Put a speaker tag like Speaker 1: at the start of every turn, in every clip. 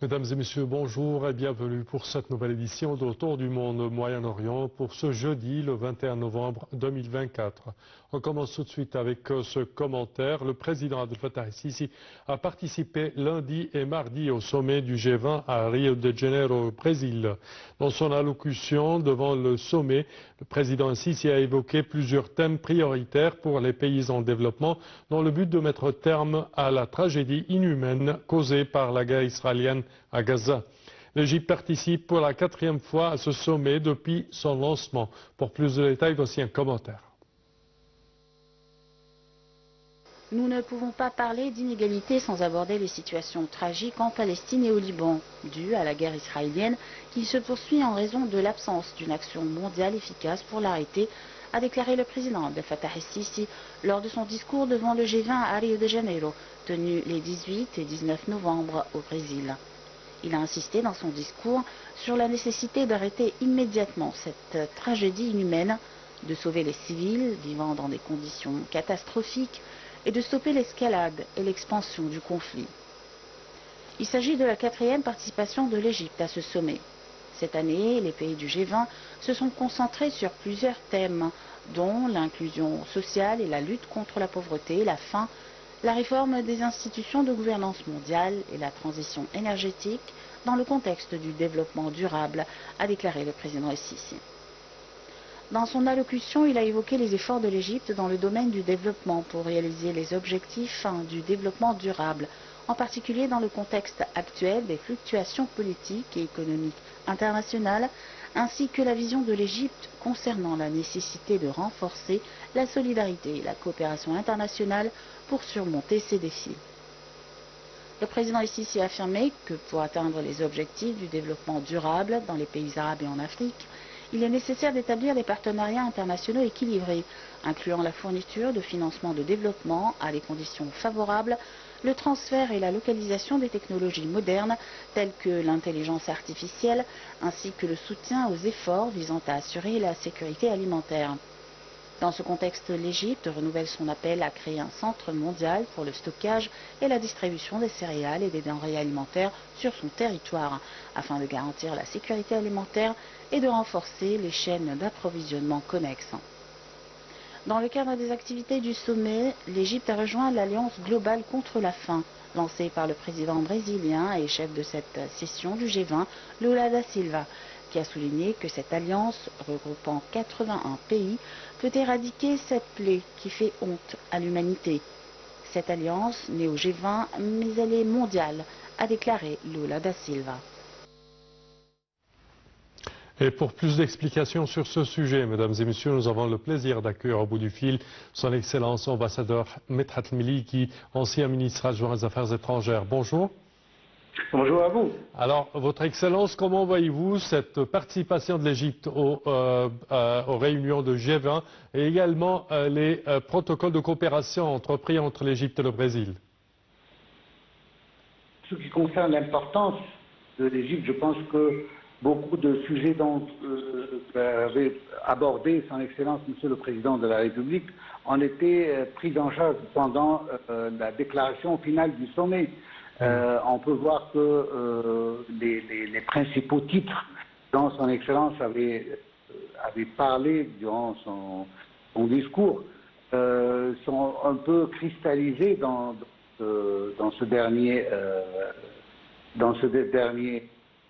Speaker 1: Mesdames et messieurs, bonjour et bienvenue pour cette nouvelle édition d'Autour du monde Moyen-Orient pour ce jeudi, le 21 novembre 2024. On commence tout de suite avec ce commentaire. Le président Abdel Fattah el-Sisi a participé lundi et mardi au sommet du G20 à Rio de Janeiro, au Brésil. Dans son allocution devant le sommet, le président el-Sisi a évoqué plusieurs thèmes prioritaires pour les pays en développement dans le but de mettre terme à la tragédie inhumaine causée par la guerre israélienne à Gaza. L'Égypte participe pour la 4e fois à ce sommet depuis son lancement. Pour plus de détails, voici un commentaire.
Speaker 2: Nous ne pouvons pas parler d'inégalité sans aborder les situations tragiques en Palestine et au Liban, dues à la guerre israélienne qui se poursuit en raison de l'absence d'une action mondiale efficace pour l'arrêter, a déclaré le président Abdel Fattah el-Sisi lors de son discours devant le G20 à Rio de Janeiro, tenu les 18 et 19 novembre au Brésil. Il a insisté dans son discours sur la nécessité d'arrêter immédiatement cette tragédie inhumaine, de sauver les civils vivant dans des conditions catastrophiques et de stopper l'escalade et l'expansion du conflit. Il s'agit de la 4e participation de l'Égypte à ce sommet. Cette année, les pays du G20 se sont concentrés sur plusieurs thèmes, dont l'inclusion sociale et la lutte contre la pauvreté, la faim, la réforme des institutions de gouvernance mondiale et la transition énergétique dans le contexte du développement durable, a déclaré le président el-Sisi. Dans son allocution, il a évoqué les efforts de l'Égypte dans le domaine du développement pour réaliser les objectifs du développement durable, en particulier dans le contexte actuel des fluctuations politiques et économiques internationales, ainsi que la vision de l'Égypte concernant la nécessité de renforcer la solidarité et la coopération internationale pour surmonter ces défis. Le président el-Sisi a affirmé que pour atteindre les objectifs du développement durable dans les pays arabes et en Afrique, il est nécessaire d'établir des partenariats internationaux équilibrés, incluant la fourniture de financement de développement à des conditions favorables, le transfert et la localisation des technologies modernes telles que l'intelligence artificielle, ainsi que le soutien aux efforts visant à assurer la sécurité alimentaire. Dans ce contexte, l'Égypte renouvelle son appel à créer un centre mondial pour le stockage et la distribution des céréales et des denrées alimentaires sur son territoire, afin de garantir la sécurité alimentaire et de renforcer les chaînes d'approvisionnement connexes. Dans le cadre des activités du sommet, l'Égypte a rejoint l'Alliance globale contre la faim, lancée par le président brésilien et chef de cette session du G20, Lula da Silva, qui a souligné que cette alliance, regroupant 81 pays, peut éradiquer cette plaie qui fait honte à l'humanité. Cette alliance, née au G20, mais elle est mondiale, a déclaré Lula da Silva.
Speaker 1: Et pour plus d'explications sur ce sujet, mesdames et messieurs, nous avons le plaisir d'accueillir au bout du fil son Excellence ambassadeur Medhat Meliki, ancien ministre adjoint des Affaires étrangères. Bonjour.
Speaker 3: Bonjour à vous.
Speaker 1: Alors, Votre Excellence, comment voyez-vous cette participation de l'Égypte aux réunions de G20 et également les protocoles de coopération entrepris entre l'Égypte et le Brésil?
Speaker 3: Ce qui concerne l'importance de l'Égypte, je pense que beaucoup de sujets dont avait abordé son Excellence Monsieur le Président de la République ont été pris en charge pendant la déclaration finale du sommet. On peut voir que les principaux titres dont son Excellence avait parlé durant son discours sont un peu cristallisés dans ce dernier.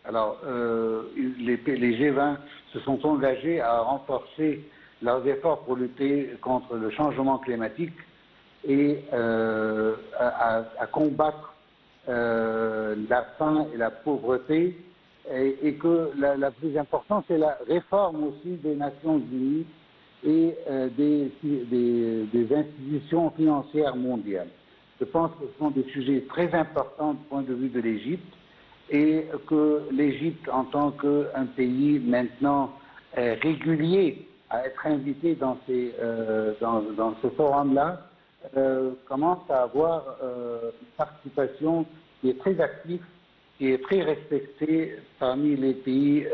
Speaker 3: Alors, les G20 se sont engagés à renforcer leurs efforts pour lutter contre le changement climatique et à combattre la faim et la pauvreté, et que la plus importante, c'est la réforme aussi des Nations Unies et des institutions financières mondiales. Je pense que ce sont des sujets très importants du point de vue de l'Égypte, et que l'Égypte, en tant qu'un pays maintenant régulier à être invité dans ce forum-là, commence à avoir une participation qui est très active, qui est très respectée parmi les pays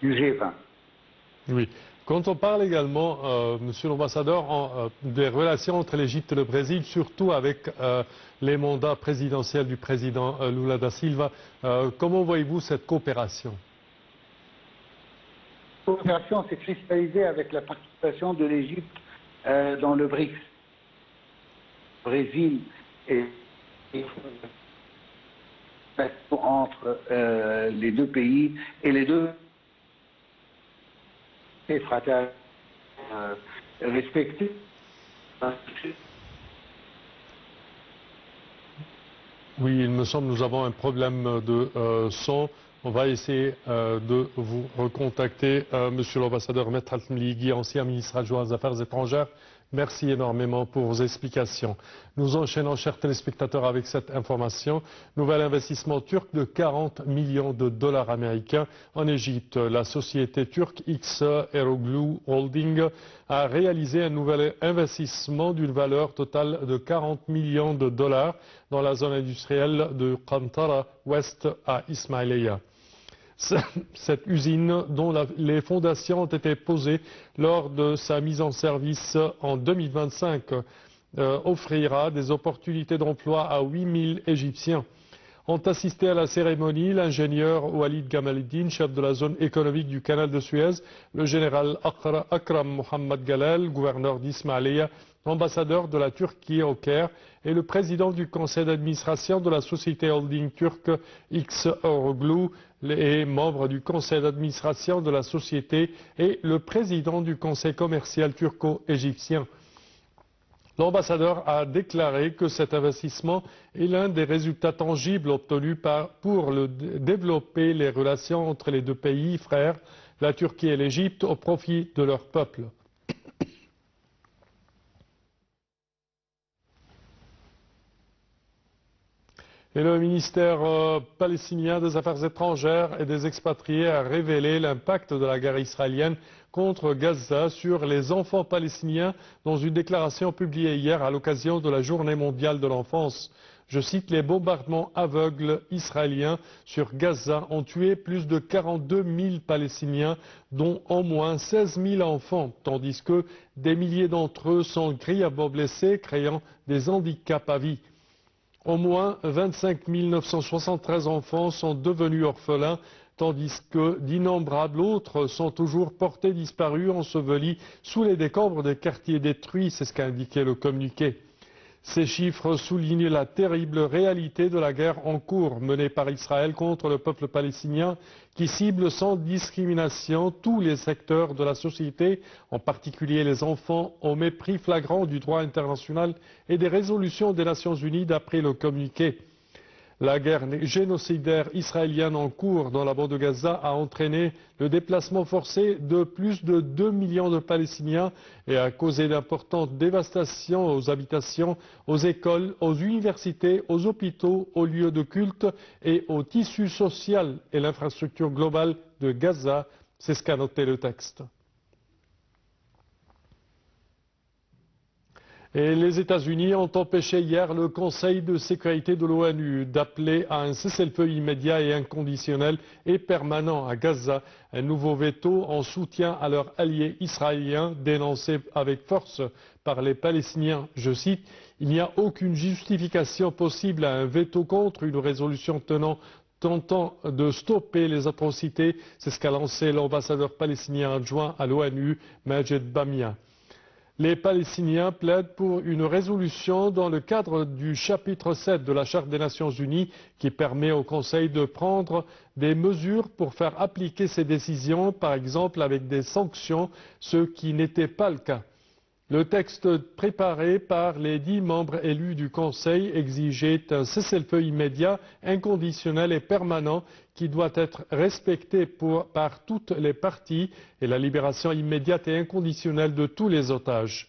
Speaker 3: du G20.
Speaker 1: Oui. Quand on parle également, Monsieur l'ambassadeur, des relations entre l'Égypte et le Brésil, surtout avec les mandats présidentiels du président Lula da Silva, comment voyez-vous cette coopération?
Speaker 3: La coopération s'est cristallisée avec la participation de l'Égypte dans le BRICS. Brésil et entre les deux pays et les deux fraternels respectés.
Speaker 1: Oui, il me semble que nous avons un problème de son. On va essayer de vous recontacter, Monsieur l'ambassadeur Maître Al-Mligui, ancien ministre adjoint aux Affaires étrangères. Merci énormément pour vos explications. Nous enchaînons, chers téléspectateurs, avec cette information. Nouvel investissement turc de 40 millions de dollars américains en Égypte. La société turque X Eroglu Holding a réalisé un nouvel investissement d'une valeur totale de 40 millions de dollars dans la zone industrielle de Qantara Ouest à Ismaïlia. Cette usine, dont les fondations ont été posées lors de sa mise en service en 2025, offrira des opportunités d'emploi à 8000 Égyptiens. Ont assisté à la cérémonie l'ingénieur Walid Gamaleddine, chef de la zone économique du canal de Suez, le général Akram Mohamed Galal, gouverneur d'Ismaïlia, ambassadeur de la Turquie au Caire, et le président du conseil d'administration de la société holding turque X Eroglu, et membre du conseil d'administration de la société et le président du conseil commercial turco-égyptien. L'ambassadeur a déclaré que cet investissement est l'un des résultats tangibles obtenus pour développer les relations entre les deux pays frères, la Turquie et l'Égypte, au profit de leur peuple. Et le ministère palestinien des Affaires étrangères et des expatriés a révélé l'impact de la guerre israélienne contre Gaza sur les enfants palestiniens dans une déclaration publiée hier à l'occasion de la Journée mondiale de l'enfance. Je cite: les bombardements aveugles israéliens sur Gaza ont tué plus de 42 000 Palestiniens, dont au moins 16 000 enfants, tandis que des milliers d'entre eux sont grièvement blessés, créant des handicaps à vie. Au moins 25 973 enfants sont devenus orphelins, tandis que d'innombrables autres sont toujours portés disparus, ensevelis sous les décombres des quartiers détruits, c'est ce qu'a indiqué le communiqué. Ces chiffres soulignent la terrible réalité de la guerre en cours menée par Israël contre le peuple palestinien, qui cible sans discrimination tous les secteurs de la société, en particulier les enfants, au mépris flagrant du droit international et des résolutions des Nations Unies d'après le communiqué. La guerre génocidaire israélienne en cours dans la bande de Gaza a entraîné le déplacement forcé de plus de 2 millions de Palestiniens et a causé d'importantes dévastations aux habitations, aux écoles, aux universités, aux hôpitaux, aux lieux de culte et au tissu social et l'infrastructure globale de Gaza. C'est ce qu'a noté le texte. Et les États-Unis ont empêché hier le Conseil de sécurité de l'ONU d'appeler à un cessez-le-feu immédiat et inconditionnel et permanent à Gaza, un nouveau veto en soutien à leur allié israélien dénoncé avec force par les Palestiniens. Je cite: il n'y a aucune justification possible à un veto contre une résolution tentant de stopper les atrocités. C'est ce qu'a lancé l'ambassadeur palestinien adjoint à l'ONU, Majed Bamia. Les Palestiniens plaident pour une résolution dans le cadre du chapitre 7 de la Charte des Nations Unies qui permet au Conseil de prendre des mesures pour faire appliquer ces décisions, par exemple avec des sanctions, ce qui n'était pas le cas. Le texte préparé par les 10 membres élus du Conseil exigeait un cessez-le-feu immédiat, inconditionnel et permanent qui doit être respecté par toutes les parties et la libération immédiate et inconditionnelle de tous les otages.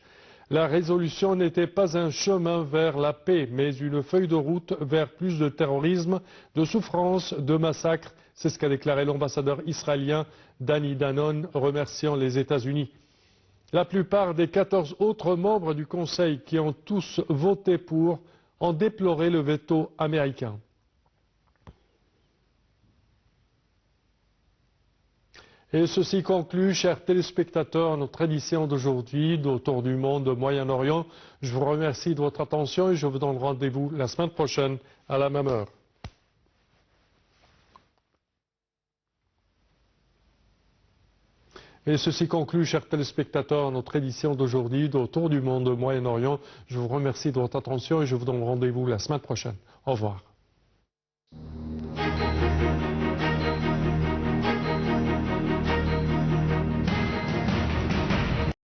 Speaker 1: La résolution n'était pas un chemin vers la paix, mais une feuille de route vers plus de terrorisme, de souffrance, de massacres. C'est ce qu'a déclaré l'ambassadeur israélien Danny Danon, remerciant les États-Unis. La plupart des 14 autres membres du Conseil qui ont tous voté pour ont déploré le veto américain. Et ceci conclut, chers téléspectateurs, notre édition d'aujourd'hui d'Autour du monde au Moyen-Orient. Je vous remercie de votre attention et je vous donne rendez-vous la semaine prochaine à la même heure. Et ceci conclut, chers téléspectateurs, notre édition d'aujourd'hui d'Autour du monde au Moyen-Orient. Je vous remercie de votre attention et je vous donne rendez-vous la semaine prochaine. Au revoir.